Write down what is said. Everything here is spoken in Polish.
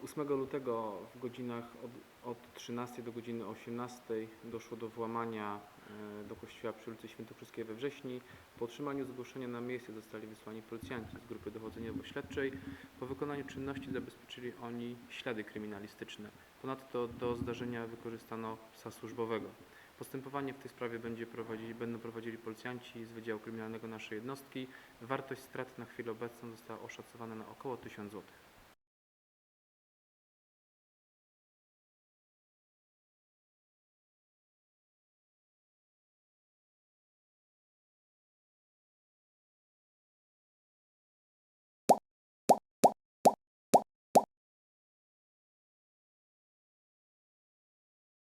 8 lutego w godzinach od 13 do godziny 18 doszło do włamania do kościoła przy ulicy Świętokrzyskiej we Wrześni. Po otrzymaniu zgłoszenia na miejsce zostali wysłani policjanci z grupy dochodzeniowo-śledczej. Po wykonaniu czynności zabezpieczyli oni ślady kryminalistyczne. Ponadto do zdarzenia wykorzystano psa służbowego. Postępowanie w tej sprawie będą prowadzili policjanci z Wydziału Kryminalnego naszej jednostki. Wartość strat na chwilę obecną została oszacowana na około 1000 zł.